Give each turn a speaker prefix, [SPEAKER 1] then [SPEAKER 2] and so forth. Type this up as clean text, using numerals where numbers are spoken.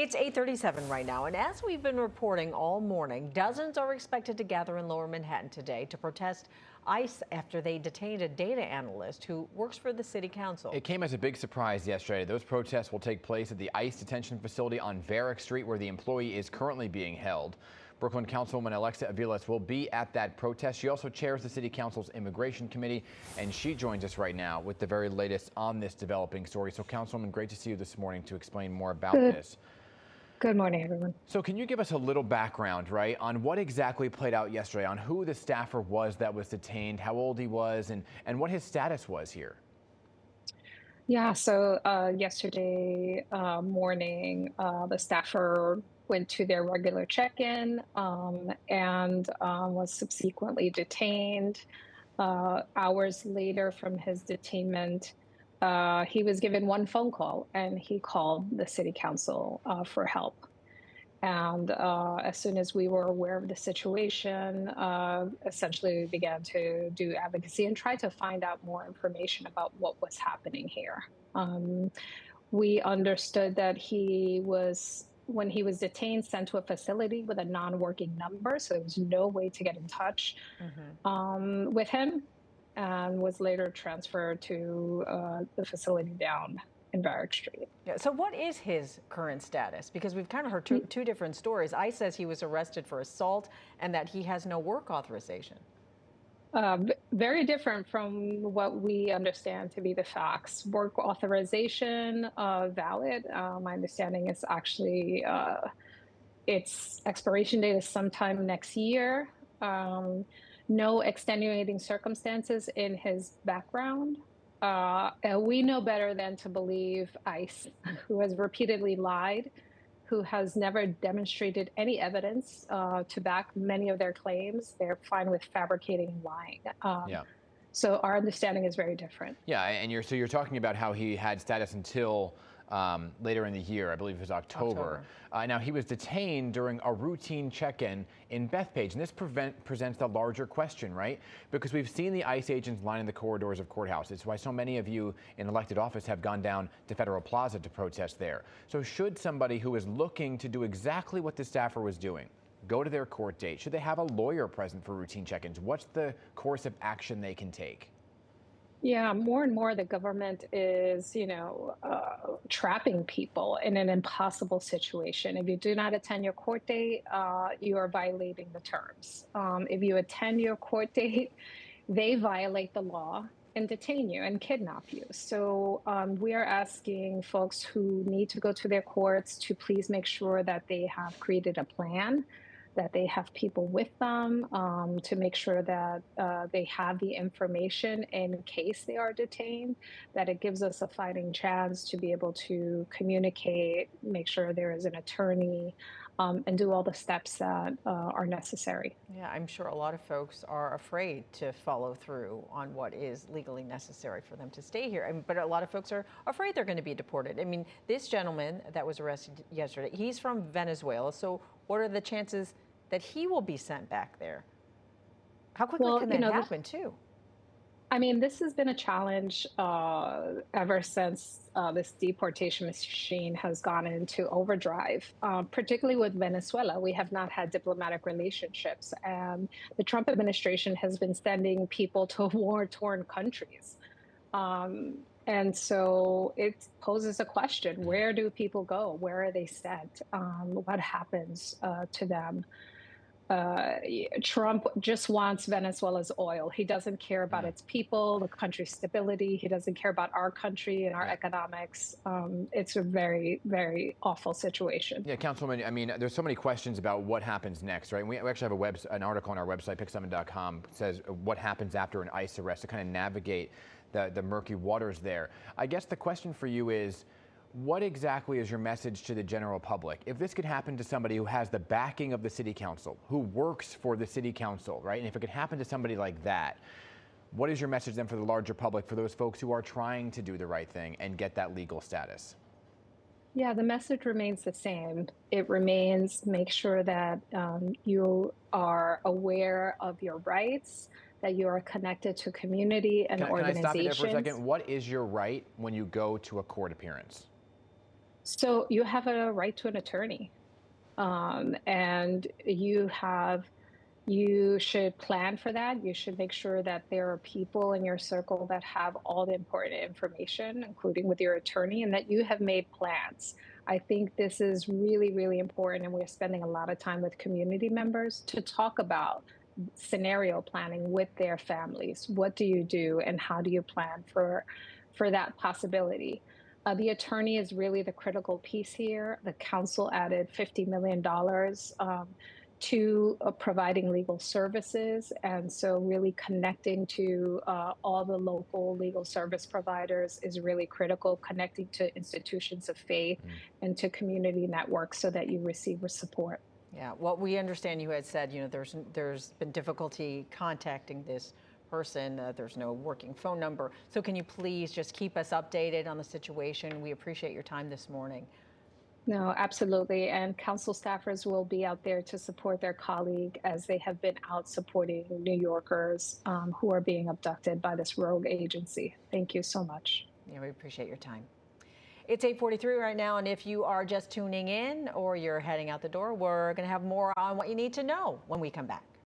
[SPEAKER 1] It's 8:37 right now, and as we've been reporting all morning, dozens are expected to gather in Lower Manhattan today to protest ICE after they detained a data analyst who works for the city council.
[SPEAKER 2] It came as a big surprise yesterday. Those protests will take place at the ICE detention facility on Varick Street, where the employee is currently being held. Brooklyn Councilwoman Alexa Aviles will be at that protest. She also chairs the City Council's Immigration Committee, and she joins us right now with the very latest on this developing story. So, Councilwoman, great to see you this morning to explain more about this.
[SPEAKER 3] Good morning, everyone.
[SPEAKER 2] So can you give us a little background, right, on what exactly played out yesterday, on who the staffer was that was detained, how old he was, and what his status was here?
[SPEAKER 3] Yeah, so yesterday morning, the staffer went to their regular check-in and was subsequently detained. Hours later from his detainment, he was given one phone call, and he called the city council for help. And as soon as we were aware of the situation, essentially we began to do advocacy and try to find out more information about what was happening here. We understood that he was, when he was detained, sent to a facility with a non-working number, so there was no way to get in touch with him, and was later transferred to the facility down in Varick Street.
[SPEAKER 1] Yeah, so what is his current status? Because we've kind of heard two different stories. ICE says he was arrested for assault and that he has no work authorization.
[SPEAKER 3] Very different from what we understand to be the facts. Work authorization, valid. My understanding is actually its expiration date is sometime next year. No extenuating circumstances in his background. We know better than to believe ICE, who has repeatedly lied, who has never demonstrated any evidence to back many of their claims. They're fine with fabricating and lying. So our understanding is very different.
[SPEAKER 2] Yeah, and you're talking about how he had status until later in the year, I believe it was October. Now, he was detained during a routine check-in in Bethpage, and this presents the larger question, right? Because we've seen the ICE agents lining the corridors of courthouses. It's why so many of you in elected office have gone down to Federal Plaza to protest there. So should somebody who is looking to do exactly what the staffer was doing go to their court date, should they have a lawyer present for routine check-ins? What's the course of action they can take?
[SPEAKER 3] Yeah, more and more the government is, trapping people in an impossible situation. If you do not attend your court date, you are violating the terms. If you attend your court date, they violate the law and detain you and kidnap you. So we are asking folks who need to go to their courts to please make sure that they have created a plan, that they have people with them to make sure that they have the information in case they are detained, that it gives us a fighting chance to be able to communicate, make sure there is an attorney, and do all the steps that are necessary.
[SPEAKER 1] Yeah, I'm sure a lot of folks are afraid to follow through on what is legally necessary for them to stay here. But a lot of folks are afraid they're going to be deported. I mean, this gentleman that was arrested yesterday, he's from Venezuela. So what are the chances that he will be sent back there? How quickly can that happen, too?
[SPEAKER 3] I mean, this has been a challenge ever since this deportation machine has gone into overdrive, particularly with Venezuela. We have not had diplomatic relationships, and the Trump administration has been sending people to war-torn countries. And so it poses a question: where do people go? Where are they sent? What happens to them? Trump just wants Venezuela's oil. He doesn't care about its people, the country's stability. He doesn't care about our country and our economics. It's a very, very awful situation.
[SPEAKER 2] Yeah, Councilwoman, I mean, there's so many questions about what happens next, right? And we actually have an article on our website, PIX11.com, says what happens after an ICE arrest to kind of navigate the murky waters there. I guess the question for you is, what exactly is your message to the general public? If this could happen to somebody who has the backing of the city council, who works for the city council, right? And if it could happen to somebody like that, what is your message then for the larger public, for those folks who are trying to do the right thing and get that legal status?
[SPEAKER 3] Yeah, the message remains the same. It remains, make sure that you are aware of your rights, that you are connected to community and organizations.
[SPEAKER 2] Can I stop you there for a second? What is your right when you go to a court appearance?
[SPEAKER 3] So you have a right to an attorney, and you should plan for that. You should make sure that there are people in your circle that have all the important information, including with your attorney, and that you have made plans. I think this is really, really important, and we're spending a lot of time with community members to talk about scenario planning with their families. What do you do, and how do you plan for that possibility? The attorney is really the critical piece here. The council added $50 million to providing legal services. And so, really connecting to all the local legal service providers is really critical, connecting to institutions of faith and to community networks so that you receive support.
[SPEAKER 1] Yeah, well, we understand you had said, there's been difficulty contacting this person. There's no working phone number. So can you please just keep us updated on the situation? We appreciate your time this morning.
[SPEAKER 3] No, absolutely. And council staffers will be out there to support their colleague as they have been out supporting New Yorkers who are being abducted by this rogue agency. Thank you so much.
[SPEAKER 1] Yeah, we appreciate your time. It's 8:43 right now, and if you are just tuning in or you're heading out the door, we're going to have more on what you need to know when we come back.